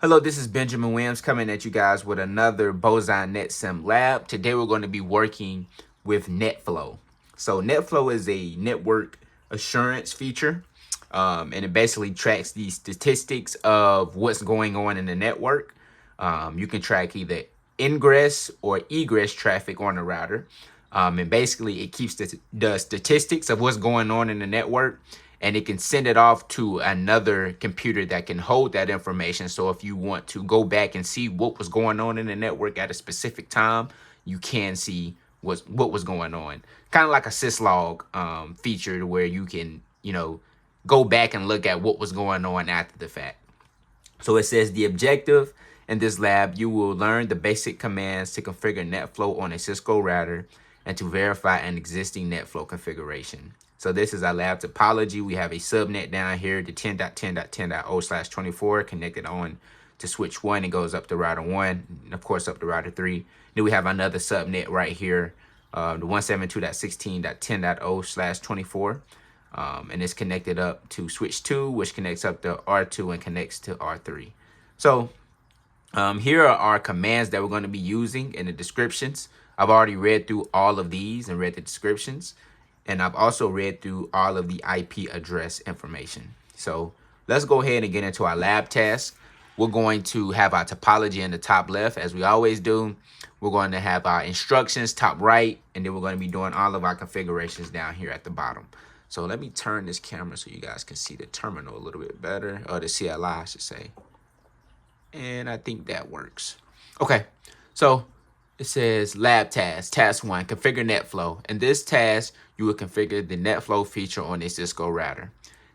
Hello, this is Benjamin Williams coming at you guys with another Boson NetSim lab. Today we're going to be working with NetFlow. So NetFlow is a network assurance feature, and it basically tracks the statistics of what's going on in the network. You can track either ingress or egress traffic on the router. And basically it keeps the statistics of what's going on in the network, and it can send it off to another computer that can hold that information. So if you want to go back and see what was going on in the network at a specific time, you can see what was going on. Kind of like a syslog feature where you can, go back and look at what was going on after the fact. So it says the objective in this lab, you will learn the basic commands to configure NetFlow on a Cisco router and to verify an existing NetFlow configuration. So this is our lab topology. We have a subnet down here, the 10.10.10.0/24 connected on to switch 1. It goes up to router 1, and of course up to router 3. Then we have another subnet right here, the 172.16.10.0/24. And it's connected up to switch 2, which connects up to R2 and connects to R3. So here are our commands that we're going to be using in the descriptions. I've already read through all of these and read the descriptions. And I've also read through all of the IP address information. So let's go ahead and get into our lab task. We're going to have our topology in the top left, as we always do. We're going to have our instructions top right, and then we're going to be doing all of our configurations down here at the bottom. So let me turn this camera so you guys can see the terminal a little bit better, or the CLI, I should say. And I think that works. Okay, so it says lab task, task 1, configure NetFlow. In this task, you will configure the NetFlow feature on a Cisco router.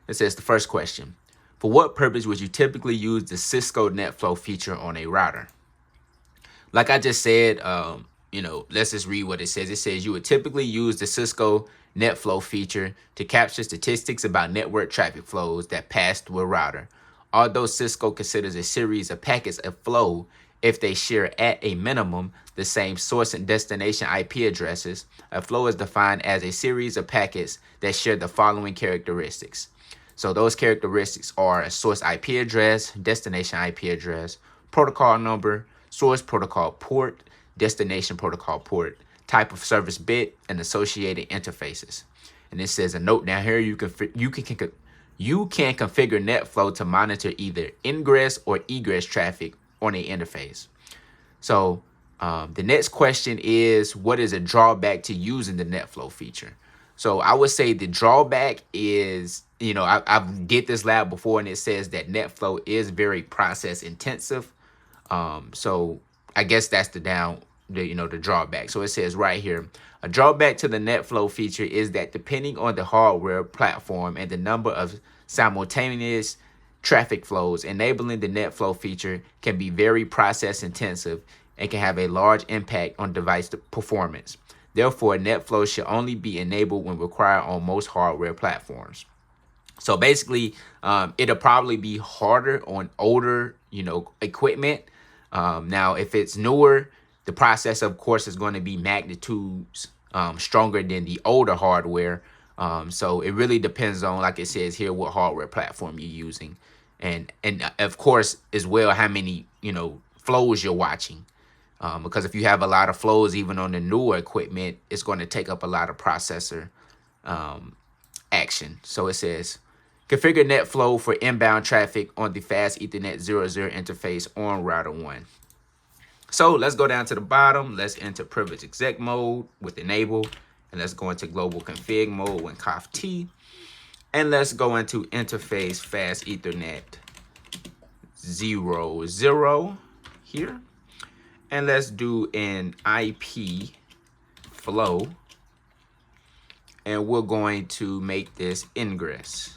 It says the first question, for what purpose would you typically use the Cisco NetFlow feature on a router? Like I just said, let's just read what it says. It says you would typically use the Cisco NetFlow feature to capture statistics about network traffic flows that pass through a router. Although Cisco considers a series of packets a flow if they share at a minimum the same source and destination IP addresses, a flow is defined as a series of packets that share the following characteristics. So those characteristics are a source IP address, destination IP address, protocol number, source protocol port, destination protocol port, type of service bit, and associated interfaces. And it says a note down here, you can configure NetFlow to monitor either ingress or egress traffic on a interface. So the next question is, what is a drawback to using the NetFlow feature? So I would say the drawback is, I've did this lab before, and it says that NetFlow is very process intensive. So I guess that's the drawback. So it says right here, a drawback to the NetFlow feature is that depending on the hardware platform and the number of simultaneous traffic flows, enabling the NetFlow feature can be very process intensive and can have a large impact on device performance. Therefore, NetFlow should only be enabled when required on most hardware platforms. So basically, it'll probably be harder on older, equipment. Now, if it's newer, the process, of course, is going to be magnitudes stronger than the older hardware. So it really depends on, like it says here, what hardware platform you're using. And of course, as well, how many, flows you're watching. Because if you have a lot of flows, even on the newer equipment, it's going to take up a lot of processor action. So it says, configure NetFlow for inbound traffic on the fast Ethernet 00 interface on router 1. So let's go down to the bottom. Let's enter privilege exec mode with enable. And let's go into global config mode with conf T. And let's go into interface fast Ethernet 00 here. And let's do an IP flow. And we're going to make this ingress.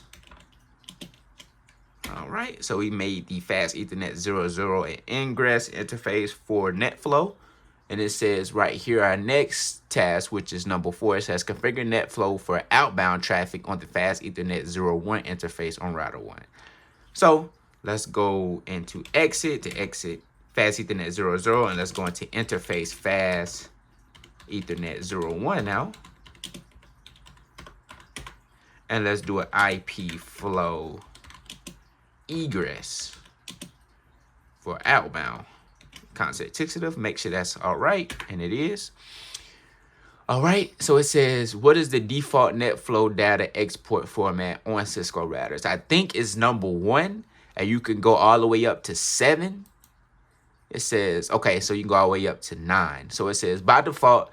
All right, so we made the fast Ethernet 00 an ingress interface for NetFlow. And it says right here, our next task, which is number 4, it says configure NetFlow for outbound traffic on the fast Ethernet 01 interface on router 1. So let's go into exit to exit fast Ethernet 00, and let's go into interface fast Ethernet 01 now. And let's do an IP flow egress. for outbound. Context sensitive, make sure that's all right, and it is. All right, so it says, what is the default NetFlow data export format on Cisco routers? I think it's number 1, and you can go all the way up to 7. It says, okay, so you can go all the way up to 9. So it says, by default,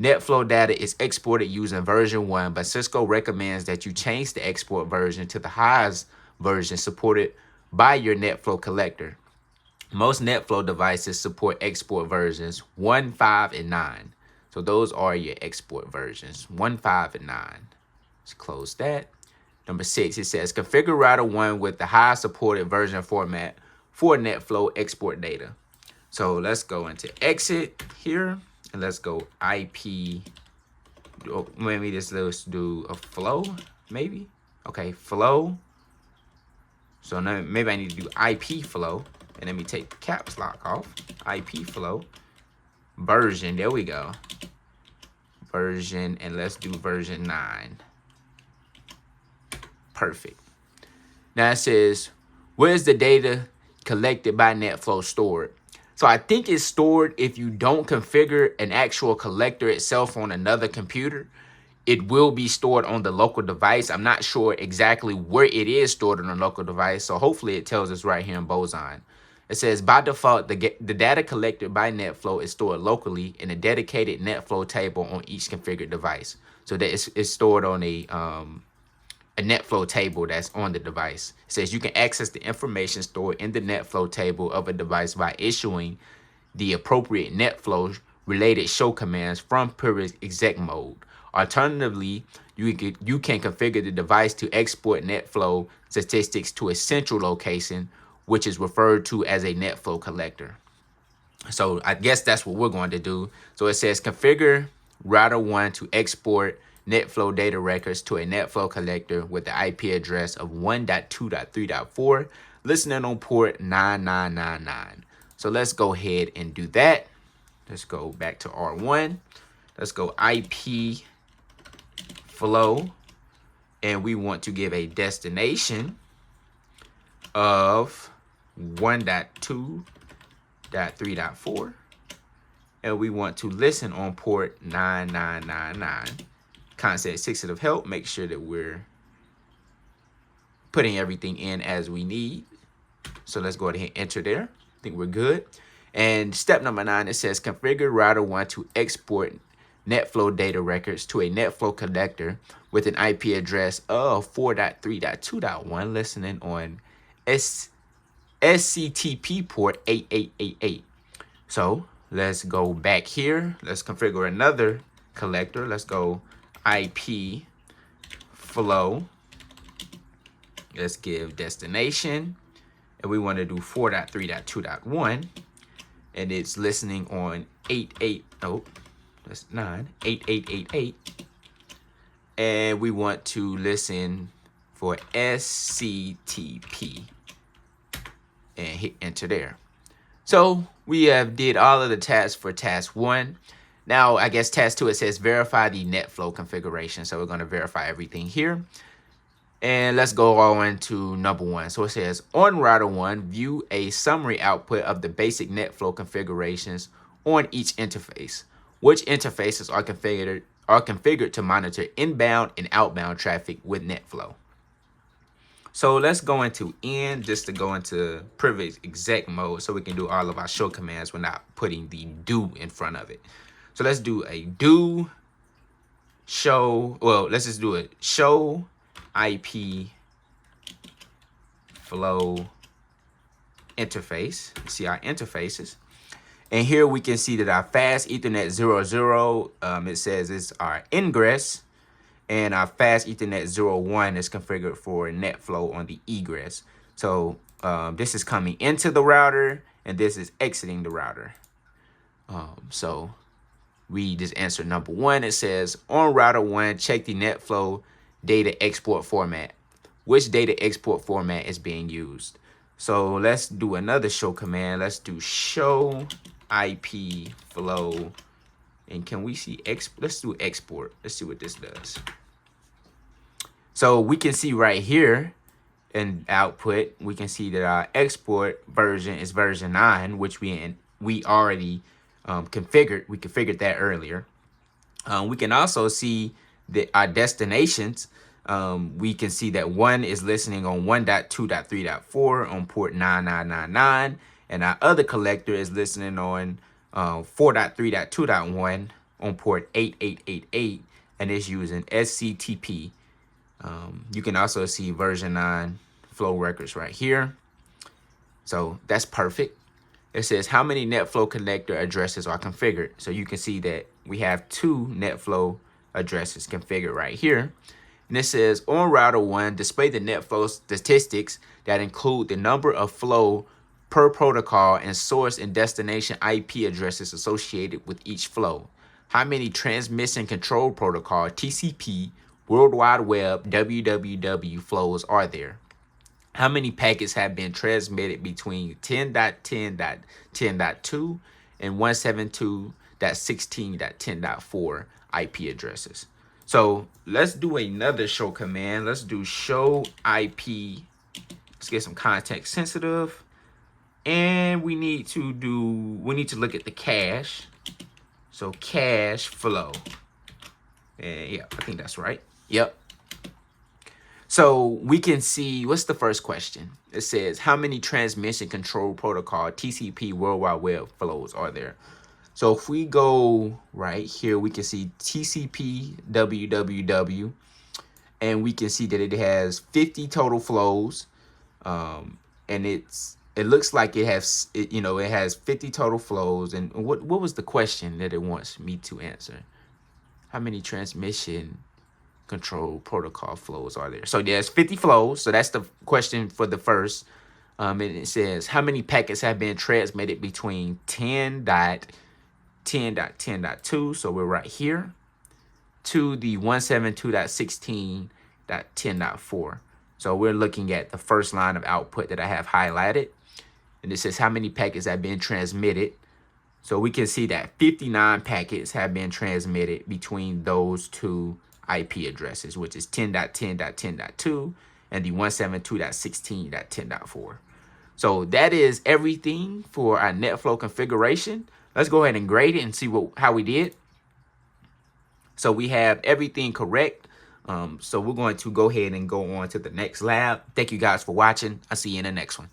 NetFlow data is exported using version 1, but Cisco recommends that you change the export version to the highest version supported by your NetFlow collector. Most NetFlow devices support export versions 1, 5, and 9. So those are your export versions, 1, 5, and 9. Let's close that. Number 6, it says configure router 1 with the highest supported version format for NetFlow export data. So let's go into exit here, and let's go IP. Maybe let's do a flow, maybe. Okay, flow. So now maybe I need to do IP flow, and let me take the caps lock off. IP flow. Version, there we go. Version, and let's do version 9. Perfect. Now it says, where's the data collected by NetFlow stored? So I think it's stored if you don't configure an actual collector itself on another computer. It will be stored on the local device. I'm not sure exactly where it is stored on a local device, so hopefully it tells us right here in Boson. It says, by default, the data collected by NetFlow is stored locally in a dedicated NetFlow table on each configured device. So that it's stored on a NetFlow table that's on the device. It says you can access the information stored in the NetFlow table of a device by issuing the appropriate NetFlow related show commands from previous exec mode. Alternatively, you can configure the device to export NetFlow statistics to a central location, which is referred to as a NetFlow collector. So I guess that's what we're going to do. So it says configure router 1 to export NetFlow data records to a NetFlow collector with the IP address of 1.2.3.4, listening on port 9999. So let's go ahead and do that. Let's go back to R1. Let's go IP flow, and we want to give a destination of 1.2.3.4, and we want to listen on port 9999. Context sensitive help, make sure that we're putting everything in as we need. So let's go ahead and enter there. I think we're good. And step number 9, it says configure router 1 to export NetFlow data records to a NetFlow collector with an IP address of 4.3.2.1, listening on SCTP port 8888. So let's go back here. Let's configure another collector. Let's go IP flow. Let's give destination, and we want to do 4.3.2.1, and it's listening on 8888, and we want to listen for SCTP and hit enter there. So we have did all of the tasks for task 1. Now, I guess task 2, it says verify the NetFlow configuration. So we're going to verify everything here. And let's go on to number 1. So it says on router 1, view a summary output of the basic NetFlow configurations on each interface. Which interfaces are configured to monitor inbound and outbound traffic with NetFlow. So let's go into N just to go into privilege exec mode so we can do all of our show commands without putting the do in front of it. So let's do a do show. Well, let's just do it. Show IP flow interface. See our interfaces. And here we can see that our fast Ethernet 00, it says it's our ingress. And our fast Ethernet 01 is configured for NetFlow on the egress. So this is coming into the router, and this is exiting the router. So we just answered number 1. It says on router 1, check the NetFlow data export format. Which data export format is being used? So let's do another show command. Let's do show IP flow. And can we see let's do export. Let's see what this does. So we can see right here, and output, we can see that our export version is version 9, which we already configured. We configured that earlier. We can also see that our destinations. We can see that one is listening on 1.2.3.4 on port 9999, and our other collector is listening on 4.3.2.1 on port 8888, and it's using SCTP. You can also see version 9 flow records right here. So that's perfect. It says how many NetFlow connector addresses are configured. So you can see that we have 2 NetFlow addresses configured right here. And it says on router 1, display the NetFlow statistics that include the number of flow per protocol and source and destination IP addresses associated with each flow. How many transmission control protocol, TCP, World Wide Web, WWW flows are there? How many packets have been transmitted between 10.10.10.2 and 172.16.10.4 IP addresses? So let's do another show command. Let's do show IP. Let's get some context sensitive. And we need to look at the cache. So cache flow. And yeah, I think that's right. Yep. So we can see, what's the first question? It says, how many transmission control protocol, TCP, World Wide Web flows are there? So if we go right here, we can see TCP, WWW, and we can see that it has 50 total flows. And it looks like it has 50 total flows. And what was the question that it wants me to answer? How many transmission control protocol flows are there? So there's 50 flows. So that's the question for the first. And it says how many packets have been transmitted between 10.10.10.2. So we're right here to the 172.16.10.4. So we're looking at the first line of output that I have highlighted. And it says how many packets have been transmitted. So we can see that 59 packets have been transmitted between those 2 IP addresses, which is 10.10.10.2 and the 172.16.10.4. So that is everything for our NetFlow configuration. Let's go ahead and grade it and see how we did. So we have everything correct. So we're going to go ahead and go on to the next lab. Thank you guys for watching. I'll see you in the next one.